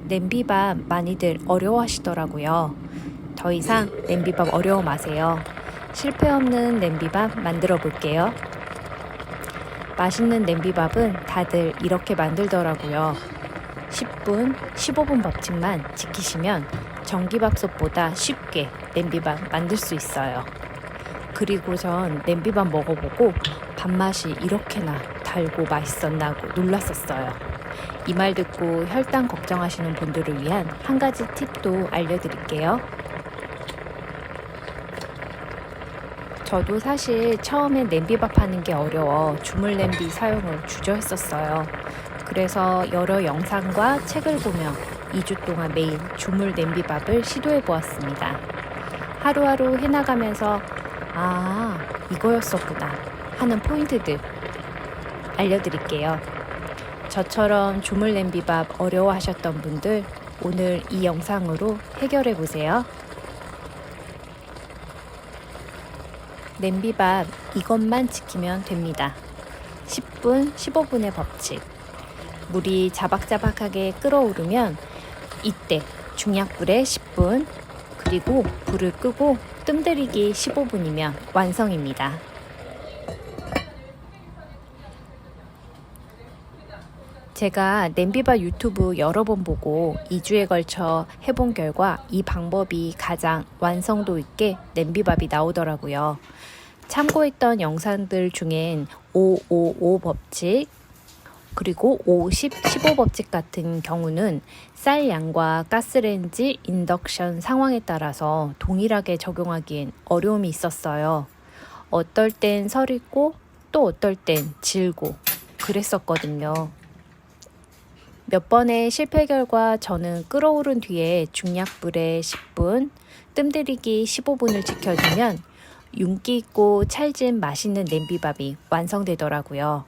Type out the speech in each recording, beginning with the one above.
냄비밥 많이들 어려워하시더라고요. 더 이상 냄비밥 어려워 마세요. 실패 없는 냄비밥 만들어 볼게요. 맛있는 냄비밥은 다들 이렇게 만들더라고요. 10분, 15분 법칙만 지키시면 전기밥솥보다 쉽게 냄비밥 만들 수 있어요. 그리고 전 냄비밥 먹어보고 밥맛이 이렇게나 달고 맛있었나고 놀랐었어요. 이 말 듣고 혈당 걱정하시는 분들을 위한 한 가지 팁도 알려드릴게요. 저도 사실 처음엔 냄비밥 하는 게 어려워 주물 냄비 사용을 주저했었어요. 그래서 여러 영상과 책을 보며 2주 동안 매일 주물 냄비밥을 시도해 보았습니다. 하루하루 해나가면서 이거였었구나 하는 포인트들 알려드릴게요. 저처럼 주물 냄비밥 어려워하셨던 분들 오늘 이 영상으로 해결해 보세요. 냄비밥 이것만 지키면 됩니다. 10분, 15분의 법칙. 물이 자박자박하게 끓어오르면 이때 중약불에 10분, 그리고 불을 끄고 뜸들이기 15분이면 완성입니다. 제가 냄비밥 유튜브 여러 번 보고 2주에 걸쳐 해본 결과 이 방법이 가장 완성도 있게 냄비밥이 나오더라고요. 참고했던 영상들 중엔 555 법칙, 그리고 50, 15 법칙 같은 경우는 쌀 양과 가스레인지, 인덕션 상황에 따라서 동일하게 적용하기엔 어려움이 있었어요. 어떨 땐 설익고 또 어떨 땐 질고 그랬었거든요. 몇 번의 실패 결과 저는 끓어오른 뒤에 중약불에 10분, 뜸들이기 15분을 지켜주면 윤기 있고 찰진 맛있는 냄비밥이 완성되더라고요.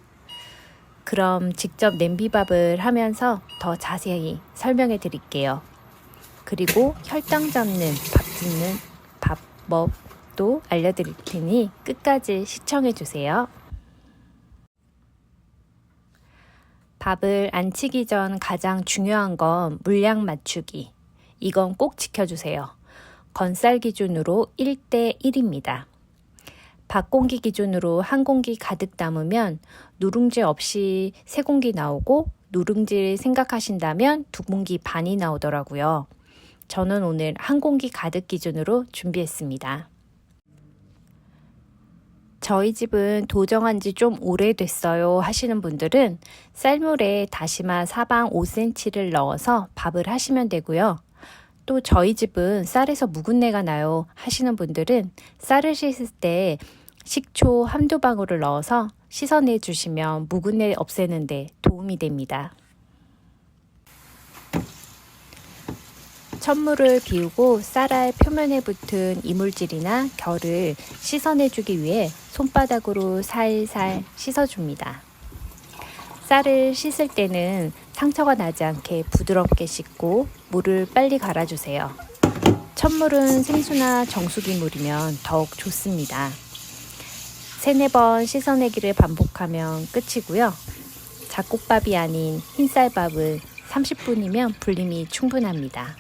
그럼 직접 냄비밥을 하면서 더 자세히 설명해 드릴게요. 그리고 혈당 잡는 밥 짓는 밥법도 알려드릴 테니 끝까지 시청해 주세요. 밥을 안 치기 전 가장 중요한 건 물량 맞추기. 이건 꼭 지켜주세요. 건쌀 기준으로 1대 1입니다. 밥 공기 기준으로 한 공기 가득 담으면 누룽지 없이 3공기 나오고 누룽지 생각하신다면 2공기 반이 나오더라고요. 저는 오늘 한 공기 가득 기준으로 준비했습니다. 저희 집은 도정한 지 좀 오래됐어요 하시는 분들은 쌀물에 다시마 사방 5cm를 넣어서 밥을 하시면 되고요. 또 저희 집은 쌀에서 묵은내가 나요 하시는 분들은 쌀을 씻을 때 식초 한두 방울을 넣어서 씻어내 주시면 묵은내 없애는 데 도움이 됩니다. 찬물을 비우고 쌀알 표면에 붙은 이물질이나 결을 씻어내주기 위해 손바닥으로 살살 씻어줍니다. 쌀을 씻을 때는 상처가 나지 않게 부드럽게 씻고 물을 빨리 갈아주세요. 찬물은 생수나 정수기 물이면 더욱 좋습니다. 3-4번 씻어내기를 반복하면 끝이고요. 잡곡밥이 아닌 흰쌀밥은 30분이면 불림이 충분합니다.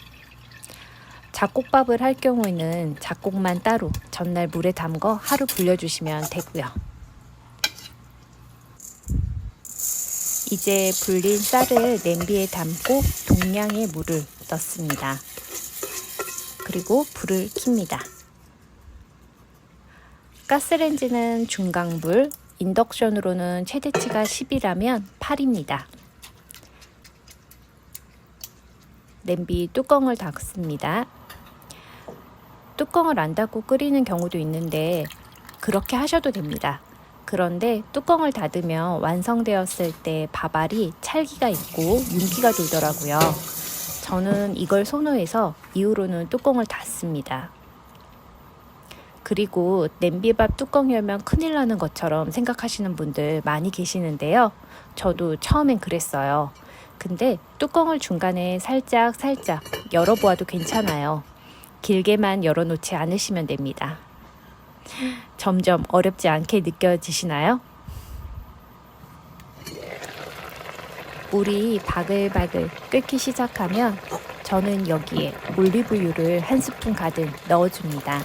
잡곡밥을 할 경우에는 잡곡만 따로 전날 물에 담궈 하루 불려주시면 되고요. 이제 불린 쌀을 냄비에 담고 동량의 물을 넣습니다. 그리고 불을 킵니다. 가스레인지는 중강불, 인덕션으로는 최대치가 10이라면 8입니다. 냄비 뚜껑을 닫습니다. 뚜껑을 안 닫고 끓이는 경우도 있는데 그렇게 하셔도 됩니다. 그런데 뚜껑을 닫으면 완성되었을 때 밥알이 찰기가 있고 윤기가 돌더라고요. 저는 이걸 선호해서 이후로는 뚜껑을 닫습니다. 그리고 냄비밥 뚜껑 열면 큰일 나는 것처럼 생각하시는 분들 많이 계시는데요. 저도 처음엔 그랬어요. 근데 뚜껑을 중간에 살짝 열어보아도 괜찮아요. 길게만 열어놓지 않으시면 됩니다. 점점 어렵지 않게 느껴지시나요? 물이 바글바글 끓기 시작하면 저는 여기에 올리브유를 한 스푼 가득 넣어줍니다.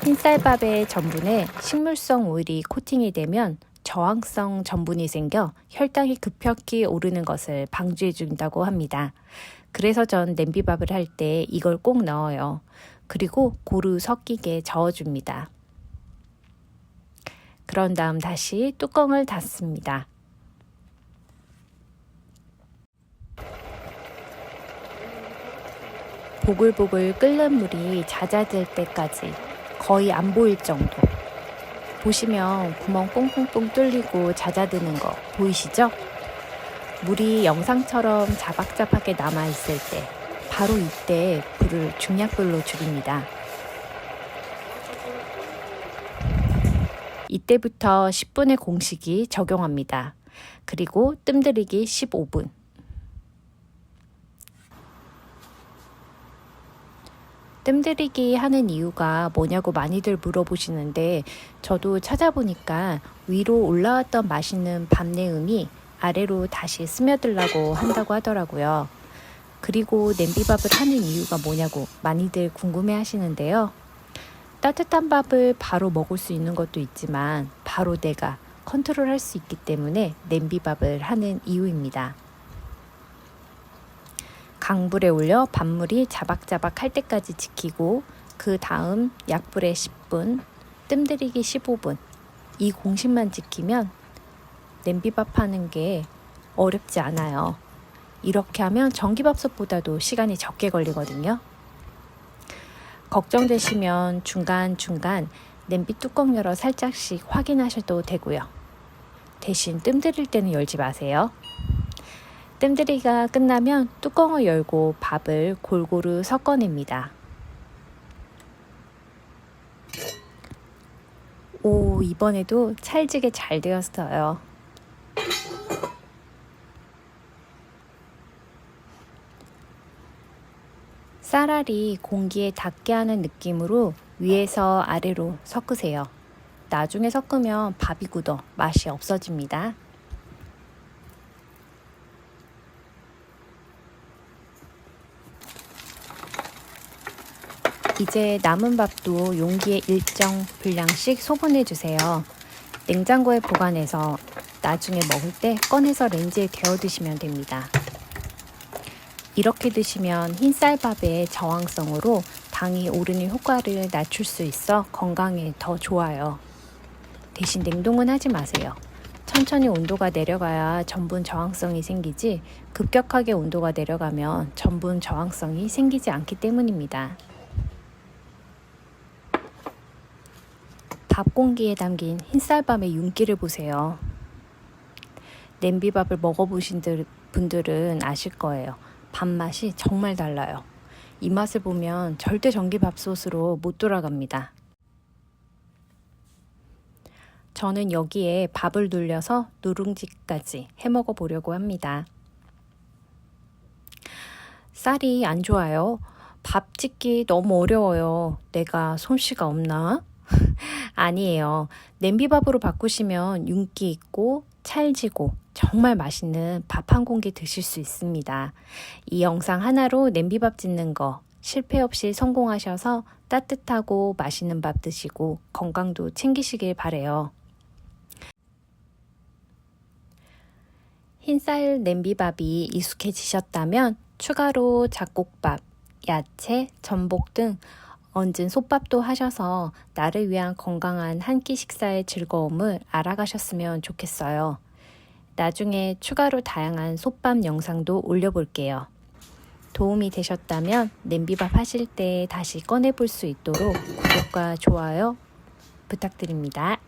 흰쌀밥의 전분에 식물성 오일이 코팅이 되면 저항성 전분이 생겨 혈당이 급격히 오르는 것을 방지해 준다고 합니다. 그래서 전 냄비밥을 할 때 이걸 꼭 넣어요. 그리고 고루 섞이게 저어줍니다. 그런 다음 다시 뚜껑을 닫습니다. 보글보글 끓는 물이 잦아들 때까지 거의 안 보일 정도. 보시면 구멍 뽕뽕뽕 뚫리고 잦아드는 거 보이시죠? 물이 영상처럼 자박자박하게 남아있을 때 바로 이때 불을 중약불로 줄입니다. 이때부터 10분의 공식이 적용합니다. 그리고 뜸들이기 15분. 뜸들이기 하는 이유가 뭐냐고 많이들 물어보시는데 저도 찾아보니까 위로 올라왔던 맛있는 밥내음이 아래로 다시 스며들라고 한다고 하더라고요. 그리고 냄비밥을 하는 이유가 뭐냐고 많이들 궁금해 하시는데요. 따뜻한 밥을 바로 먹을 수 있는 것도 있지만 바로 내가 컨트롤할 수 있기 때문에 냄비밥을 하는 이유입니다. 강불에 올려 밥물이 자박자박 할 때까지 지키고 그 다음 약불에 10분, 뜸들이기 15분 이 공식만 지키면 냄비밥 하는 게 어렵지 않아요. 이렇게 하면 전기밥솥보다도 시간이 적게 걸리거든요. 걱정되시면 중간중간 냄비 뚜껑 열어 살짝씩 확인하셔도 되고요. 대신 뜸들일 때는 열지 마세요. 뜸들이기가 끝나면 뚜껑을 열고 밥을 골고루 섞어냅니다. 오, 이번에도 찰지게 잘 되었어요. 쌀알이 공기에 닿게 하는 느낌으로 위에서 아래로 섞으세요. 나중에 섞으면 밥이 굳어 맛이 없어집니다. 이제 남은 밥도 용기에 일정 분량씩 소분해 주세요. 냉장고에 보관해서 나중에 먹을 때 꺼내서 렌지에 데워 드시면 됩니다. 이렇게 드시면 흰쌀밥의 저항성으로 당이 오르는 효과를 낮출 수 있어 건강에 더 좋아요. 대신 냉동은 하지 마세요. 천천히 온도가 내려가야 전분 저항성이 생기지 급격하게 온도가 내려가면 전분 저항성이 생기지 않기 때문입니다. 밥 공기에 담긴 흰쌀밥의 윤기를 보세요. 냄비밥을 먹어보신 분들은 아실 거예요. 밥맛이 정말 달라요. 이 맛을 보면 절대 전기밥솥으로 못 돌아갑니다. 저는 여기에 밥을 눌려서 누룽지까지 해먹어 보려고 합니다. 쌀이 안 좋아요. 밥 짓기 너무 어려워요. 내가 솜씨가 없나? 아니에요. 냄비밥으로 바꾸시면 윤기 있고 찰지고 정말 맛있는 밥 한 공기 드실 수 있습니다. 이 영상 하나로 냄비밥 짓는 거 실패 없이 성공하셔서 따뜻하고 맛있는 밥 드시고 건강도 챙기시길 바래요. 흰쌀 냄비밥이 익숙해지셨다면 추가로 잡곡밥, 야채, 전복 등 얹은 솥밥도 하셔서 나를 위한 건강한 한 끼 식사의 즐거움을 알아가셨으면 좋겠어요. 나중에 추가로 다양한 솥밥 영상도 올려볼게요. 도움이 되셨다면 냄비밥 하실 때 다시 꺼내볼 수 있도록 구독과 좋아요 부탁드립니다.